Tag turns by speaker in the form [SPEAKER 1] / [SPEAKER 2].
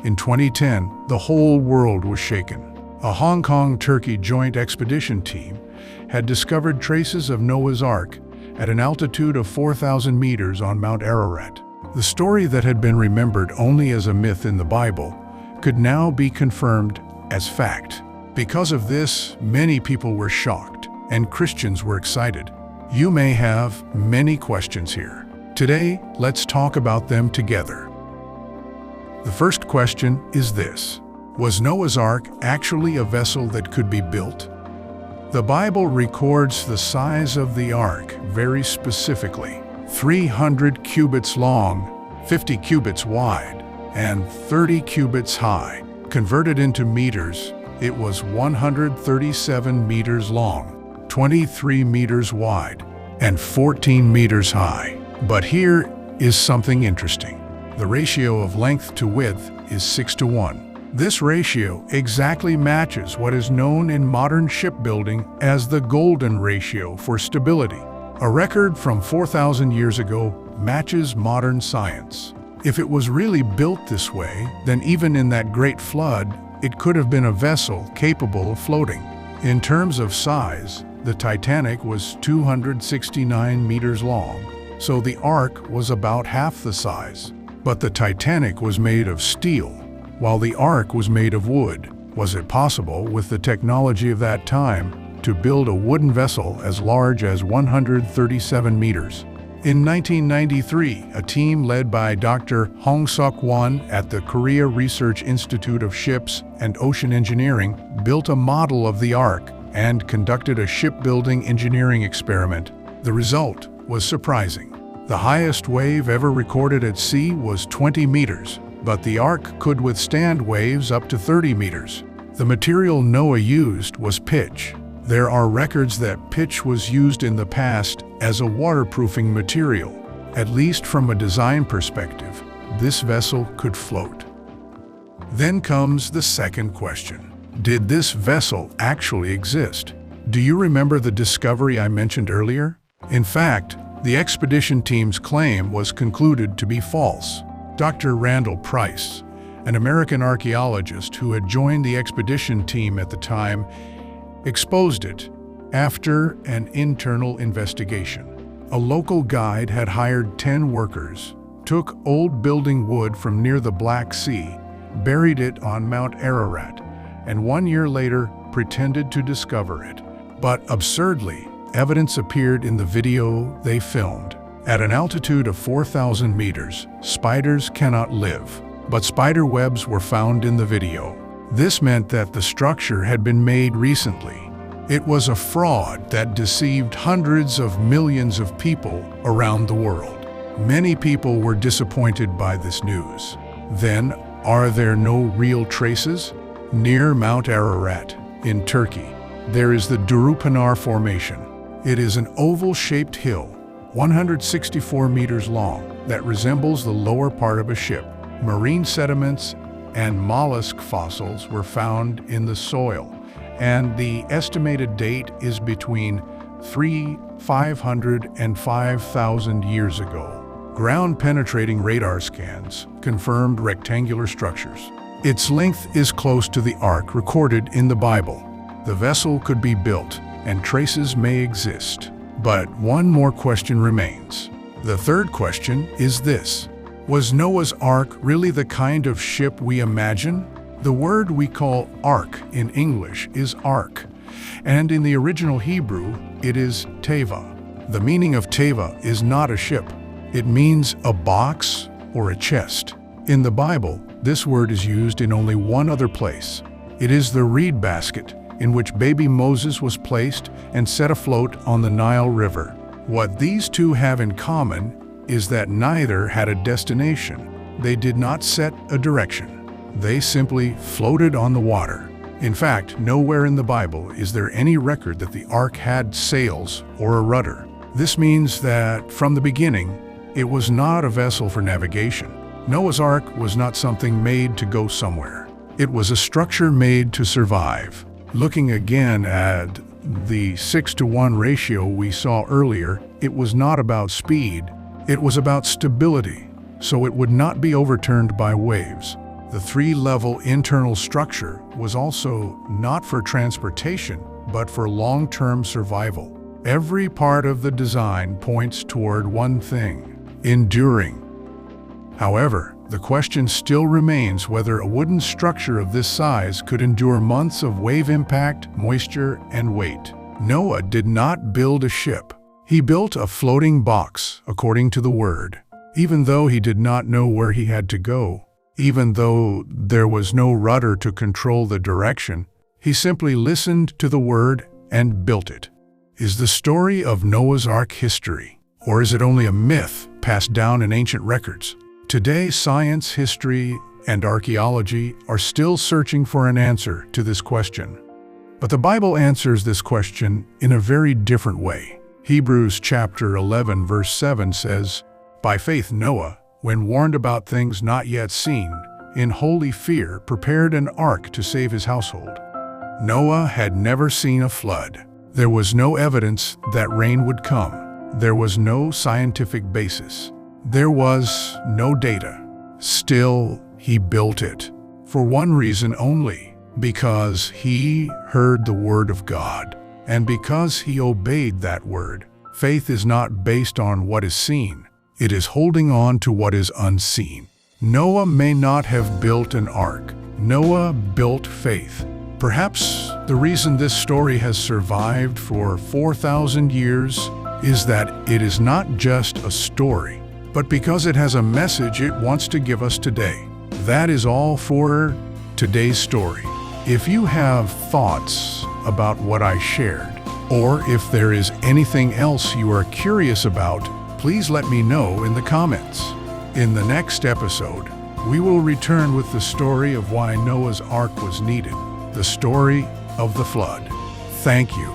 [SPEAKER 1] In 2010, the whole world was shaken. A Hong Kong-Turkey joint expedition team had discovered traces of Noah's Ark at an altitude of 4,000 meters on Mount Ararat. The story that had been remembered only as a myth in the Bible could now be confirmed as fact. Because of this, many people were shocked, and Christians were excited. You may have many questions here. Today, let's talk about them together. The first question is this: was Noah's Ark actually a vessel that could be built? The Bible records the size of the ark very specifically: 300 cubits long, 50 cubits wide, and 30 cubits high. Converted into meters, it was 137 meters long, 23 meters wide, and 14 meters high. But here is something interesting. The ratio of length to width is 6:1. This ratio exactly matches what is known in modern shipbuilding as the golden ratio for stability. A record from 4,000 years ago matches modern science. If it was really built this way, then even in that great flood, it could have been a vessel capable of floating. In terms of size, the Titanic was 269 meters long, so the Ark was about half the size. But the Titanic was made of steel, while the Ark was made of wood. Was it possible, with the technology of that time, to build a wooden vessel as large as 137 meters? In 1993, a team led by Dr. Hong-Suk Won at the Korea Research Institute of Ships and Ocean Engineering built a model of the Ark and conducted a shipbuilding engineering experiment. The result was surprising. The highest wave ever recorded at sea was 20 meters, but the Ark could withstand waves up to 30 meters. The material Noah used was pitch. There are records that pitch was used in the past as a waterproofing material. At least from a design perspective, this vessel could float. Then comes the second question. Did this vessel actually exist? Do you remember the discovery I mentioned earlier? In fact, the expedition team's claim was concluded to be false. Dr. Randall Price, an American archaeologist who had joined the expedition team at the time, exposed it after an internal investigation. A local guide had hired 10 workers, took old building wood from near the Black Sea, buried it on Mount Ararat, and 1 year later pretended to discover it. But absurdly, evidence appeared in the video they filmed. At an altitude of 4,000 meters, spiders cannot live, but spider webs were found in the video. This meant that the structure had been made recently. It was a fraud that deceived hundreds of millions of people around the world. Many people were disappointed by this news. Then, are there no real traces? Near Mount Ararat, in Turkey, there is the Durupinar Formation. It is an oval-shaped hill, 164 meters long, that resembles the lower part of a ship. Marine sediments and mollusk fossils were found in the soil, and the estimated date is between 500 and 5,000 years ago. Ground-penetrating radar scans confirmed rectangular structures. Its length is close to the Ark recorded in the Bible. The vessel could be built, and traces may exist. But one more question remains. The third question is this: was Noah's Ark really the kind of ship we imagine? The word we call ark in English is ark, and in the original Hebrew, it is Teba. The meaning of Teba is not a ship. It means a box or a chest. In the Bible, this word is used in only one other place. It is the reed basket in which baby Moses was placed and set afloat on the Nile River. What these two have in common is that neither had a destination. They did not set a direction. They simply floated on the water. In fact, nowhere in the Bible is there any record that the ark had sails or a rudder. This means that, from the beginning, it was not a vessel for navigation. Noah's Ark was not something made to go somewhere. It was a structure made to survive. Looking again at the 6:1 ratio we saw earlier, it was not about speed, it was about stability, so it would not be overturned by waves. The three-level internal structure was also not for transportation, but for long-term survival. Every part of the design points toward one thing: enduring. However, the question still remains whether a wooden structure of this size could endure months of wave impact, moisture, and weight. Noah did not build a ship. He built a floating box, according to the Word. Even though he did not know where he had to go, even though there was no rudder to control the direction, he simply listened to the Word and built it. Is the story of Noah's Ark history, or is it only a myth passed down in ancient records? Today, science, history, and archaeology are still searching for an answer to this question. But the Bible answers this question in a very different way. Hebrews chapter 11 verse 7 says, "By faith Noah, when warned about things not yet seen, in holy fear prepared an ark to save his household." Noah had never seen a flood. There was no evidence that rain would come. There was no scientific basis. There was no data. Still, he built it. For one reason only: because he heard the word of God, and because he obeyed that word. Faith is not based on what is seen. It is holding on to what is unseen. Noah may not have built an ark. Noah built faith. Perhaps the reason this story has survived for 4,000 years is that it is not just a story, but because it has a message it wants to give us today. That is all for today's story. If you have thoughts about what I shared, or if there is anything else you are curious about, please let me know in the comments. In the next episode, we will return with the story of why Noah's Ark was needed, the story of the flood. Thank you.